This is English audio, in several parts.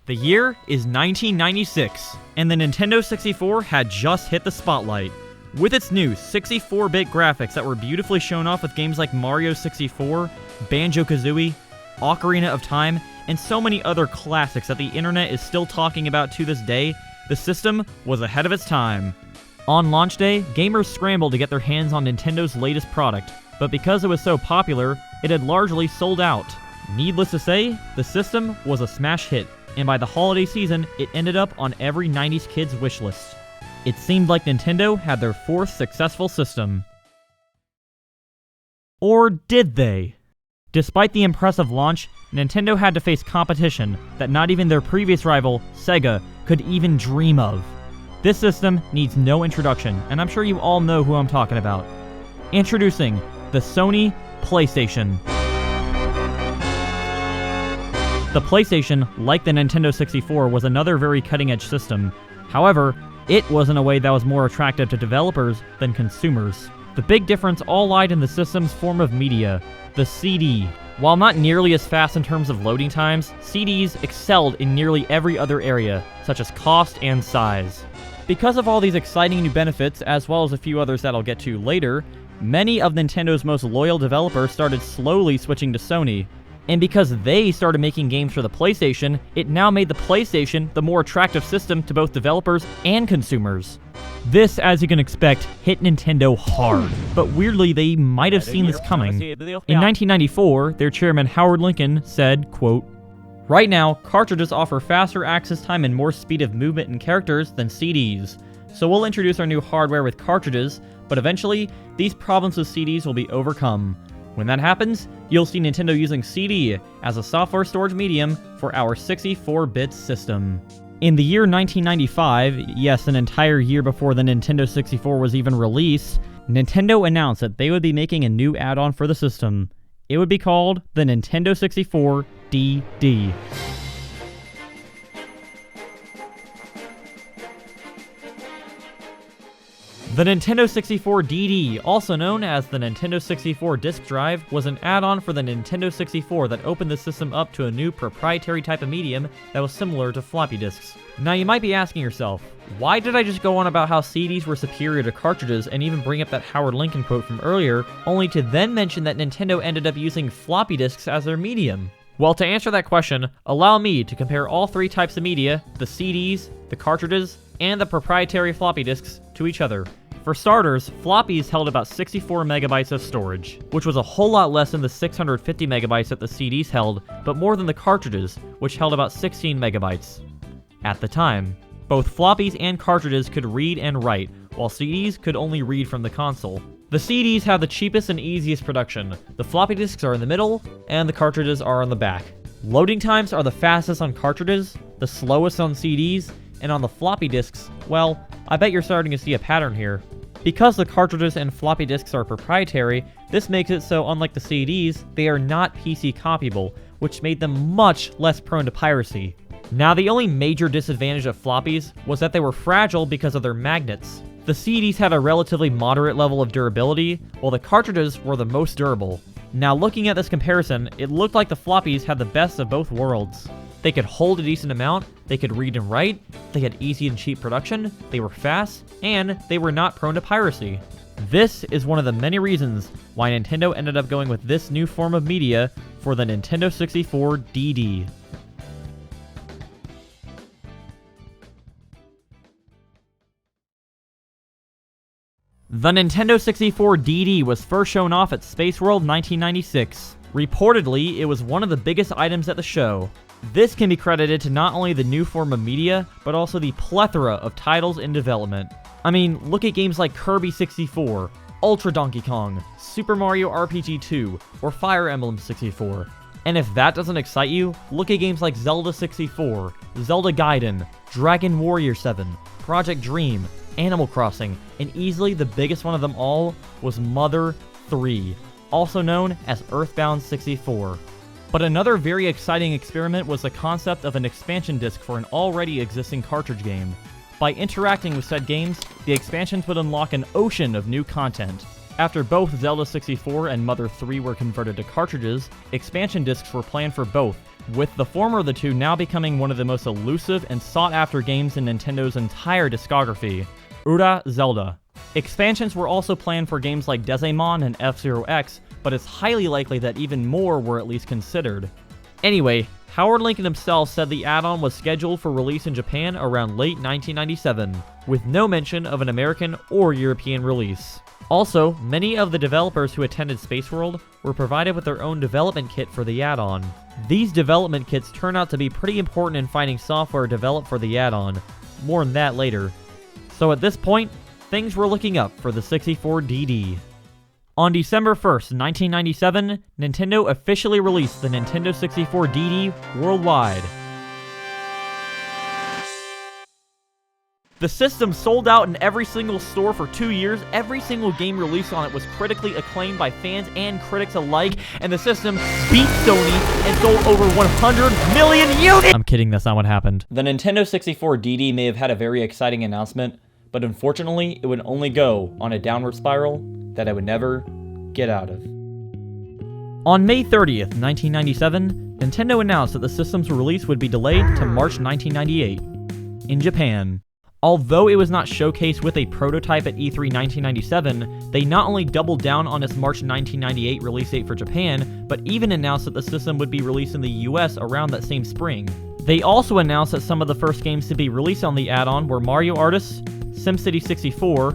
The year is 1996, and the Nintendo 64 had just hit the spotlight. With its new 64-bit graphics that were beautifully shown off with games like Mario 64, Banjo-Kazooie, Ocarina of Time, and so many other classics that the internet is still talking about to this day, the system was ahead of its time. On launch day, gamers scrambled to get their hands on Nintendo's latest product, but because it was so popular, it had largely sold out. Needless to say, the system was a smash hit, and by the holiday season, it ended up on every 90s kid's wishlist. It seemed like Nintendo had their fourth successful system. Or did they? Despite the impressive launch, Nintendo had to face competition that not even their previous rival, Sega, could even dream of. This system needs no introduction, and I'm sure you all know who I'm talking about. Introducing the Sony PlayStation. The PlayStation, like the Nintendo 64, was another very cutting-edge system. However, it was in a way that was more attractive to developers than consumers. The big difference all lied in the system's form of media, the CD. While not nearly as fast in terms of loading times, CDs excelled in nearly every other area, such as cost and size. Because of all these exciting new benefits, as well as a few others that I'll get to later, many of Nintendo's most loyal developers started slowly switching to Sony. And because they started making games for the PlayStation, it now made the PlayStation the more attractive system to both developers and consumers. This, as you can expect, hit Nintendo hard, but weirdly they might have seen this coming. In 1994, their chairman Howard Lincoln said, quote, "Right now, cartridges offer faster access time and more speed of movement and characters than CDs. So we'll introduce our new hardware with cartridges, but eventually, these problems with CDs will be overcome. When that happens, you'll see Nintendo using CD as a software storage medium for our 64-bit system." In the year 1995, yes, an entire year before the Nintendo 64 was even released, Nintendo announced that they would be making a new add-on for the system. It would be called the Nintendo 64 DD. The Nintendo 64 DD, also known as the Nintendo 64 Disk Drive, was an add-on for the Nintendo 64 that opened the system up to a new proprietary type of medium that was similar to floppy disks. Now you might be asking yourself, why did I just go on about how CDs were superior to cartridges and even bring up that Howard Lincoln quote from earlier, only to then mention that Nintendo ended up using floppy disks as their medium? Well, to answer that question, allow me to compare all three types of media, the CDs, the cartridges, and the proprietary floppy disks, to each other. For starters, floppies held about 64 megabytes of storage, which was a whole lot less than the 650 megabytes that the CDs held, but more than the cartridges, which held about 16 megabytes. At the time, both floppies and cartridges could read and write, while CDs could only read from the console. The CDs have the cheapest and easiest production, the floppy disks are in the middle, and the cartridges are on the back. Loading times are the fastest on cartridges, the slowest on CDs, and on the floppy disks, well, I bet you're starting to see a pattern here. Because the cartridges and floppy disks are proprietary, this makes it so unlike the CDs, they are not PC copyable, which made them much less prone to piracy. Now, the only major disadvantage of floppies was that they were fragile because of their magnets. The CDs had a relatively moderate level of durability, while the cartridges were the most durable. Now, looking at this comparison, it looked like the floppies had the best of both worlds. They could hold a decent amount, they could read and write, they had easy and cheap production, they were fast, and they were not prone to piracy. This is one of the many reasons why Nintendo ended up going with this new form of media for the Nintendo 64 DD. The Nintendo 64 DD was first shown off at Space World 1996. Reportedly, it was one of the biggest items at the show. This can be credited to not only the new form of media, but also the plethora of titles in development. I mean, look at games like Kirby 64, Ultra Donkey Kong, Super Mario RPG 2, or Fire Emblem 64. And if that doesn't excite you, look at games like Zelda 64, Zelda Gaiden, Dragon Warrior 7, Project Dream, Animal Crossing, and easily the biggest one of them all was Mother 3, also known as Earthbound 64. But another very exciting experiment was the concept of an expansion disc for an already existing cartridge game. By interacting with said games, the expansions would unlock an ocean of new content. After both Zelda 64 and Mother 3 were converted to cartridges, expansion discs were planned for both, with the former of the two now becoming one of the most elusive and sought-after games in Nintendo's entire discography, Ura Zelda. Expansions were also planned for games like Desaimon and F-Zero X, but it's highly likely that even more were at least considered. Anyway, Howard Lincoln himself said the add-on was scheduled for release in Japan around late 1997, with no mention of an American or European release. Also, many of the developers who attended Space World were provided with their own development kit for the add-on. These development kits turn out to be pretty important in finding software developed for the add-on. More on that later. So at this point, things were looking up for the 64DD. On December 1st, 1997, Nintendo officially released the Nintendo 64DD worldwide. The system sold out in every single store for 2 years. Every single game released on it was critically acclaimed by fans and critics alike, and the system beat Sony and sold over 100 million units! I'm kidding, that's not what happened. The Nintendo 64DD may have had a very exciting announcement, but unfortunately, it would only go on a downward spiral that I would never get out of. On May 30th, 1997, Nintendo announced that the system's release would be delayed to March 1998 in Japan. Although it was not showcased with a prototype at E3 1997, they not only doubled down on its March 1998 release date for Japan, but even announced that the system would be released in the US around that same spring. They also announced that some of the first games to be released on the add-on were Mario Artist, SimCity 64,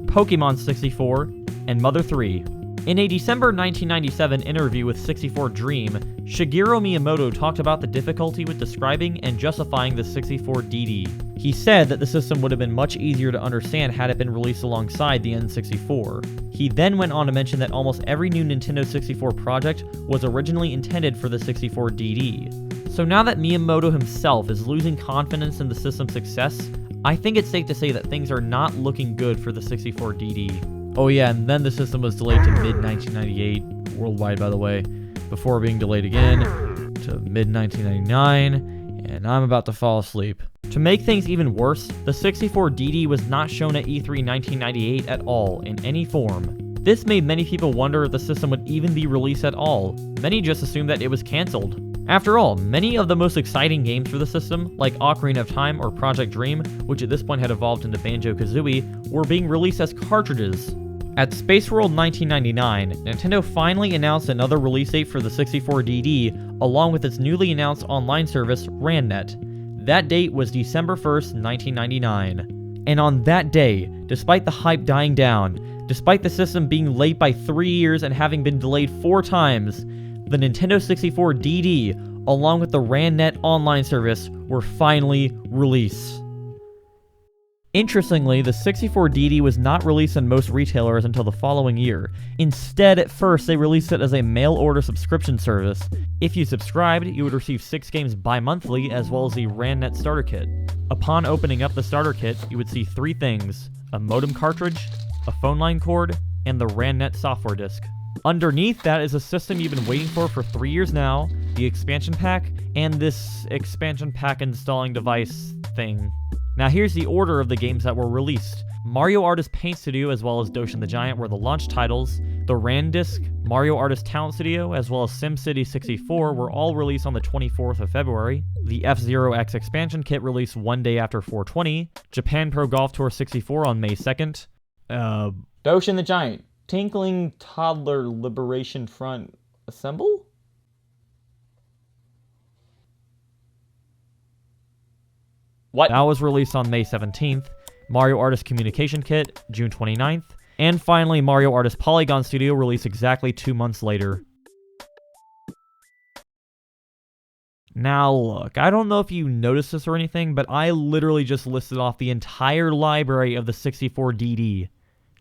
Pokemon 64, and Mother 3. In a December 1997 interview with 64 Dream, Shigeru Miyamoto talked about the difficulty with describing and justifying the 64DD. He said that the system would have been much easier to understand had it been released alongside the N64. He then went on to mention that almost every new Nintendo 64 project was originally intended for the 64DD. So now that Miyamoto himself is losing confidence in the system's success, I think it's safe to say that things are not looking good for the 64DD. Oh yeah, and then the system was delayed to mid-1998, worldwide by the way, before being delayed again to mid-1999, and I'm about to fall asleep. To make things even worse, the 64DD was not shown at E3 1998 at all, in any form. This made many people wonder if the system would even be released at all. Many just assumed that it was cancelled. After all, many of the most exciting games for the system, like Ocarina of Time or Project Dream, which at this point had evolved into Banjo-Kazooie, were being released as cartridges. At Space World 1999, Nintendo finally announced another release date for the 64DD, along with its newly announced online service, RANnet. That date was December 1st, 1999. And on that day, despite the hype dying down, despite the system being late by 3 years and having been delayed 4 times, the Nintendo 64DD, along with the RANnet online service, were finally released. Interestingly, the 64DD was not released in most retailers until the following year. Instead, at first, they released it as a mail-order subscription service. If you subscribed, you would receive 6 games bi-monthly, as well as the RANnet starter kit. Upon opening up the starter kit, you would see 3 things: a modem cartridge, a phone line cord, and the RANnet software disk. Underneath that is a system you've been waiting for 3 years now, the expansion pack, and this expansion pack installing device thing. Now here's the order of the games that were released. Mario Artist Paint Studio as well as Doshin the Giant were the launch titles. The RAN disc, Mario Artist Talent Studio, as well as SimCity 64 were all released on the 24th of February. The F-Zero X expansion kit released 1 day after 420. Japan Pro Golf Tour 64 on May 2nd. Doshin the Giant, Tinkling Toddler Liberation Front Assemble? What? That was released on May 17th. Mario Artist Communication Kit, June 29th. And finally, Mario Artist Polygon Studio released exactly 2 months later. Now look, I don't know if you noticed this or anything, but I literally just listed off the entire library of the 64DD.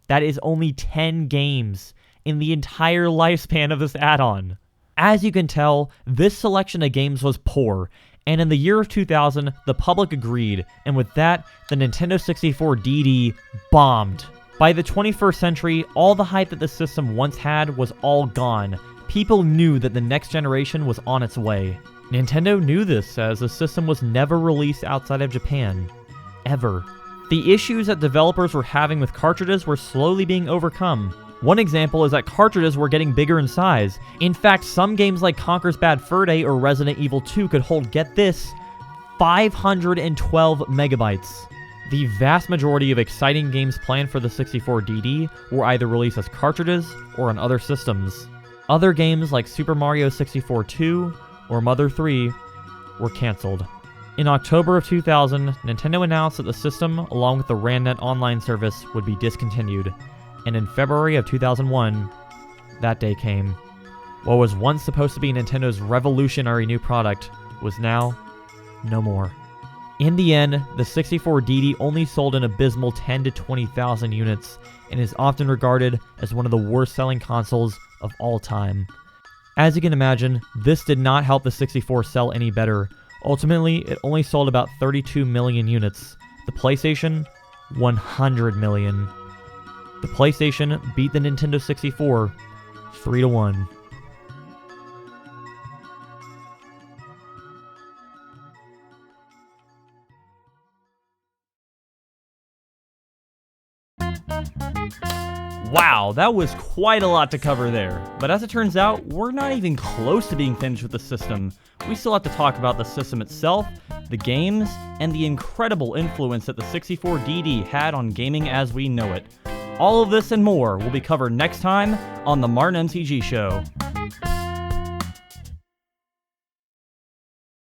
That is only 10 games in the entire lifespan of this add-on. As you can tell, this selection of games was poor, and in the year of 2000, the public agreed, and with that, the Nintendo 64DD bombed. By the 21st century, all the hype that the system once had was all gone. People knew that the next generation was on its way. Nintendo knew this, as the system was never released outside of Japan. Ever. The issues that developers were having with cartridges were slowly being overcome. One example is that cartridges were getting bigger in size. In fact, some games like Conker's Bad Fur Day or Resident Evil 2 could hold, get this, 512 megabytes. The vast majority of exciting games planned for the 64DD were either released as cartridges or on other systems. Other games like Super Mario 64 2 or Mother 3 were cancelled. In October of 2000, Nintendo announced that the system, along with the RANDnet online service, would be discontinued. And in February of 2001, that day came. What was once supposed to be Nintendo's revolutionary new product was now no more. In the end, the 64DD only sold an abysmal 10 to 20,000 units and is often regarded as one of the worst-selling consoles of all time. As you can imagine, this did not help the 64 sell any better. Ultimately, it only sold about 32 million units. The PlayStation, 100 million. The PlayStation beat the Nintendo 64 3-1. Wow, that was quite a lot to cover there. But as it turns out, we're not even close to being finished with the system. We still have to talk about the system itself, the games, and the incredible influence that the 64DD had on gaming as we know it. All of this and more will be covered next time on the Martin Mcg Show.